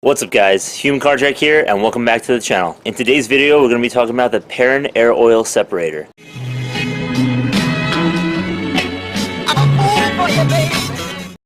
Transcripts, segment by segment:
What's up guys, Human Car Jack here and welcome back to the channel. In today's video we're going to be talking about the Perrin Air Oil Separator.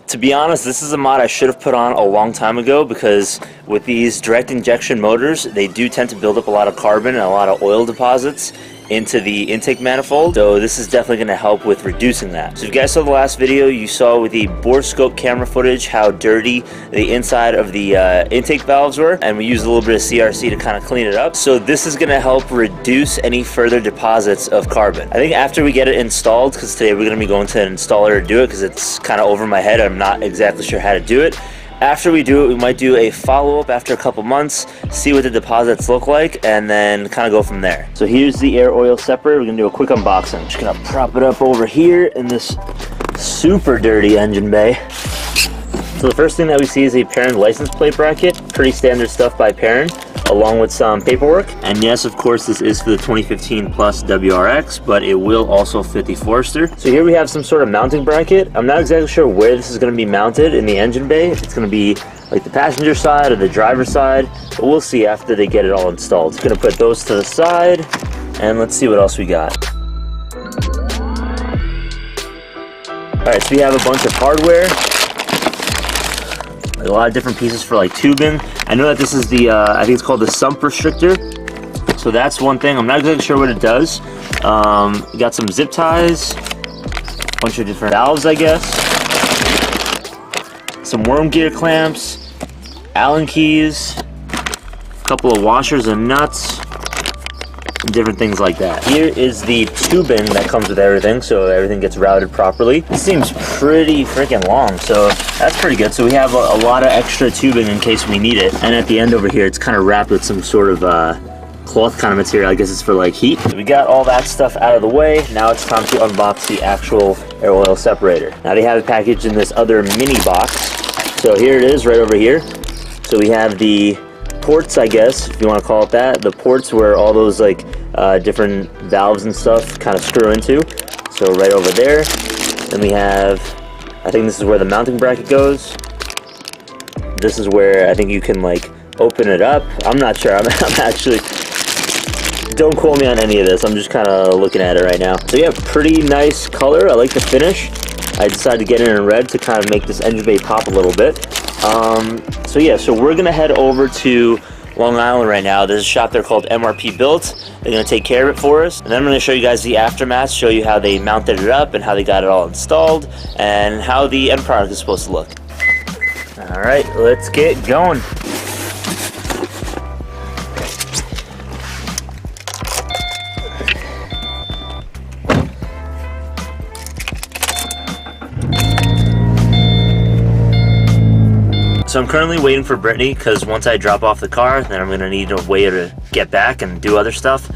To be honest, this is a mod I should have put on a long time ago because with these direct injection motors, they do tend to build up a lot of carbon and a lot of oil deposits into the intake manifold, so this is definitely going to help with reducing that. So if you guys saw the last video, you saw with the bore scope camera footage how dirty the inside of the intake valves were, and we used a little bit of CRC to kind of clean it up. So this is going to help reduce any further deposits of carbon. I think after we get it installed, because today we're going to be going to an installer to do it because it's kind of over my head, I'm not exactly sure how to do it. After we do it, we might do a follow-up after a couple months, see what the deposits look like, and then kind of go from there. So here's the air oil separator. We're going to do a quick unboxing. Just going to prop it up over here in this super dirty engine bay. So the first thing that we see is a Perrin license plate bracket. Pretty standard stuff by Perrin, along with some paperwork. And yes, of course, this is for the 2015 Plus WRX, but it will also fit the Forester. So here we have some sort of mounting bracket. I'm not exactly sure where this is going to be mounted in the engine bay. If it's going to be like the passenger side or the driver's side, but we'll see after they get it all installed. Going to put those to the side, and let's see what else we got. Alright, so we have a bunch of hardware. A lot of different pieces for like tubing. I know that this is the, I think it's called the sump restrictor. So that's one thing. I'm not exactly sure what it does. We got some zip ties, a bunch of different valves, I guess. Some worm gear clamps, Allen keys, a couple of washers and nuts, and different things like that. Here is the tubing that comes with everything, so everything gets routed properly. It seems pretty freaking long, so that's pretty good. So we have a lot of extra tubing in case we need it. And at the end over here, it's kind of wrapped with some sort of cloth kind of material. I guess it's for like heat. So we got all that stuff out of the way. Now it's time to unbox the actual air oil separator. Now they have it packaged in this other mini box. So here it is right over here. So we have the ports, I guess, if you want to call it that. The ports where all those like different valves and stuff kind of screw into. So right over there. Then we have, I think this is where the mounting bracket goes. This is where I think you can like open it up. I'm not sure. I'm actually, don't quote me on any of this. I'm just kind of looking at it right now. So yeah, pretty nice color. I like the finish. I decided to get it in red to kind of make this engine bay pop a little bit. So yeah, so we're gonna head over to Long Island right now. There's a shop there called MRP Built. They're going to take care of it for us. And then I'm going to show you guys the aftermath, show you how they mounted it up and how they got it all installed and how the end product is supposed to look. Alright, let's get going. So I'm currently waiting for Brittany because once I drop off the car, then I'm going to need a way to get back and do other stuff.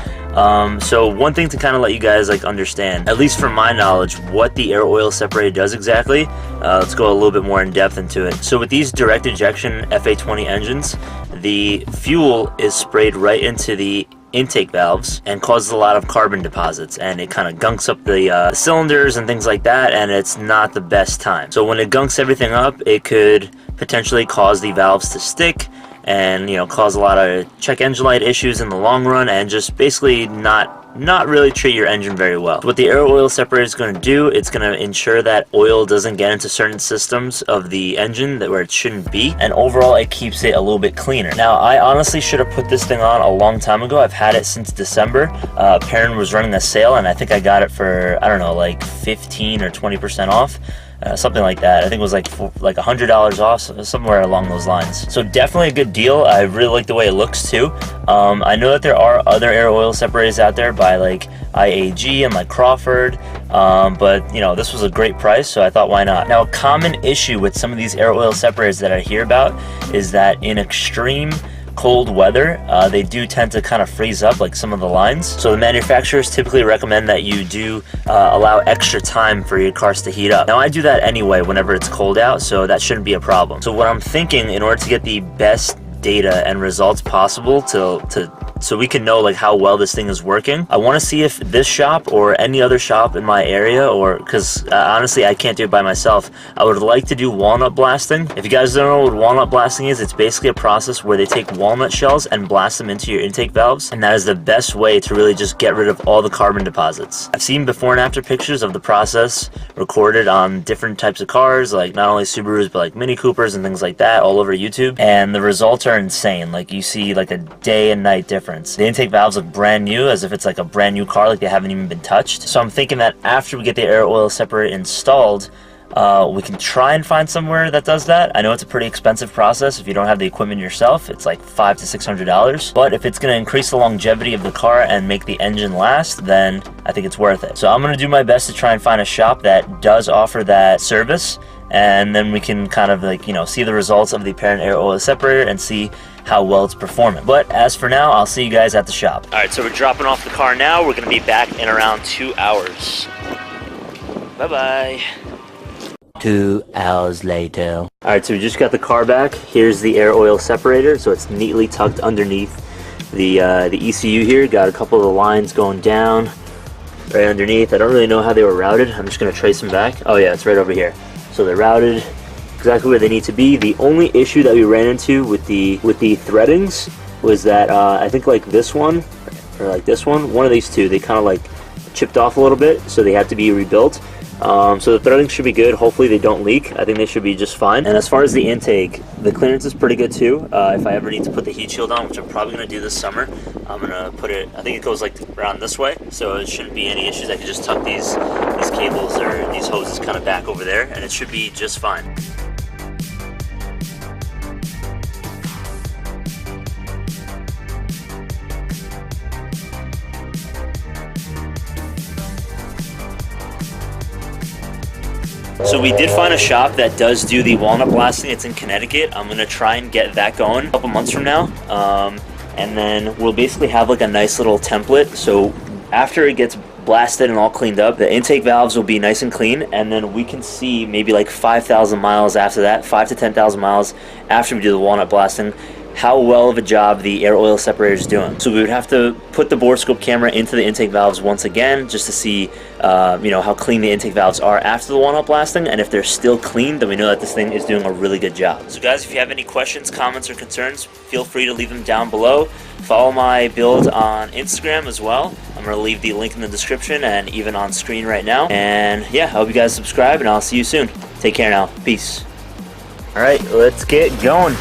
So one thing to kind of let you guys like understand, at least from my knowledge, what the air oil separator does exactly. Let's go a little bit more in depth into it. So with these direct injection FA20 engines, the fuel is sprayed right into the intake valves and causes a lot of carbon deposits, and it kind of gunks up the cylinders and things like that, and it's not the best time. So when it gunks everything up, it could potentially cause the valves to stick and, you know, cause a lot of check engine light issues in the long run, and just basically not really treat your engine very well. What the air oil separator is going to do, it's going to ensure that oil doesn't get into certain systems of the engine where it shouldn't be, and overall it keeps it a little bit cleaner. Now I honestly should have put this thing on a long time ago. I've had it since December. Perrin was running a sale and I think I got it for, I don't know, like 15 or 20% off. Something like that. I think it was like $100 off, somewhere along those lines. So definitely a good deal. I really like the way it looks too. I know that there are other air oil separators out there by like IAG and like Crawford, but you know, this was a great price, so I thought why not. Now a common issue with some of these air oil separators that I hear about is that in extreme cold weather, they do tend to kind of freeze up like some of the lines. So the manufacturers typically recommend that you do allow extra time for your cars to heat up. Now I do that anyway whenever it's cold out, so that shouldn't be a problem. So what I'm thinking, in order to get the best data and results possible to so we can know like how well this thing is working. I want to see if this shop or any other shop in my area, or because honestly I can't do it by myself, I would like to do walnut blasting. If you guys don't know what walnut blasting is, it's basically a process where they take walnut shells and blast them into your intake valves, and that is the best way to really just get rid of all the carbon deposits. I've seen before and after pictures of the process recorded on different types of cars, like not only Subarus but like Mini Coopers and things like that, all over YouTube, and the results are insane. Like you see like a day and night difference. The intake valves look brand new, as if it's like a brand new car, like they haven't even been touched. So I'm thinking that after we get the air oil separator installed, we can try and find somewhere that does that. I know it's a pretty expensive process. If you don't have the equipment yourself, it's like $500 to $600, but if it's going to increase the longevity of the car and make the engine last, then I think it's worth it. So I'm going to do my best to try and find a shop that does offer that service, and then we can kind of like, you know, see the results of the Perrin Air Oil Separator and see how well it's performing. But as for now, I'll see you guys at the shop. All right, so we're dropping off the car now. We're going to be back in around 2 hours. Bye-bye. 2 hours later. Alright, so we just got the car back. Here's the air oil separator, so it's neatly tucked underneath the ECU here. Got a couple of the lines going down right underneath. I don't really know how they were routed. I'm just going to trace them back. Oh yeah, it's right over here. So they're routed exactly where they need to be. The only issue that we ran into with the threadings was that I think like this one, or like this one of these two, they kind of like chipped off a little bit, so they had to be rebuilt. So the threading should be good. Hopefully they don't leak. I think they should be just fine. And as far as the intake, the clearance is pretty good too. If I ever need to put the heat shield on, which I'm probably going to do this summer, I'm going to put it, I think it goes like around this way, so it shouldn't be any issues. I can just tuck these cables or these hoses kind of back over there, and it should be just fine. So we did find a shop that does do the walnut blasting. It's in Connecticut. I'm going to try and get that going a couple months from now. And then we'll basically have like a nice little template. So after it gets blasted and all cleaned up, the intake valves will be nice and clean, and then we can see maybe like 5,000 miles after that, 5,000 to 10,000 miles after we do the walnut blasting, how well of a job the air oil separator is doing. So we would have to put the bore scope camera into the intake valves once again, just to see you know, how clean the intake valves are after the walnut blasting, and if they're still clean, then we know that this thing is doing a really good job. So guys, if you have any questions, comments, or concerns, feel free to leave them down below. Follow my build on Instagram as well. I'm going to leave the link in the description and even on screen right now. And yeah, I hope you guys subscribe, and I'll see you soon. Take care now. Peace. All right, let's get going.